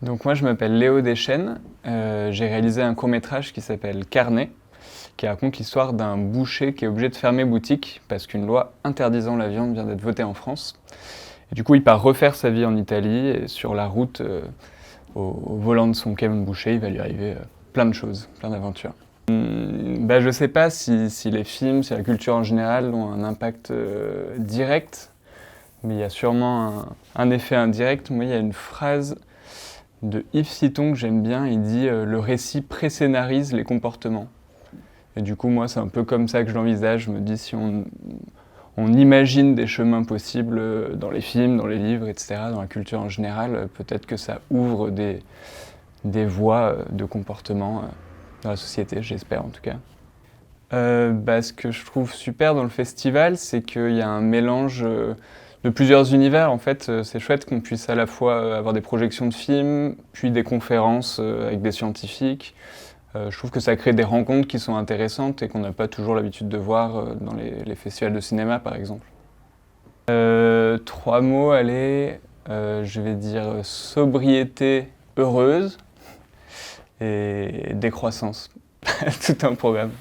Donc moi je m'appelle Léo Deschênes, j'ai réalisé un court-métrage qui s'appelle Carnet, qui raconte l'histoire d'un boucher qui est obligé de fermer boutique parce qu'une loi interdisant la viande vient d'être votée en France. Et du coup il part refaire sa vie en Italie et sur la route, au volant de son camion de boucher, il va lui arriver plein de choses, plein d'aventures. Je sais pas si les films, si la culture en général ont un impact direct, mais il y a sûrement un effet indirect. Moi il y a une phrase de Yves Citon que j'aime bien, il dit le récit pré-scénarise les comportements. Et du coup, moi, c'est un peu comme ça que je l'envisage. Je me dis, si on imagine des chemins possibles dans les films, dans les livres, etc., dans la culture en général, peut-être que ça ouvre des voies de comportement dans la société, j'espère en tout cas. Ce que je trouve super dans le festival, c'est qu'il y a un mélange de plusieurs univers. En fait, c'est chouette qu'on puisse à la fois avoir des projections de films, puis des conférences avec des scientifiques. Je trouve que ça crée des rencontres qui sont intéressantes et qu'on n'a pas toujours l'habitude de voir dans les festivals de cinéma, par exemple. Trois mots, allez, je vais dire sobriété heureuse et décroissance. Tout un programme.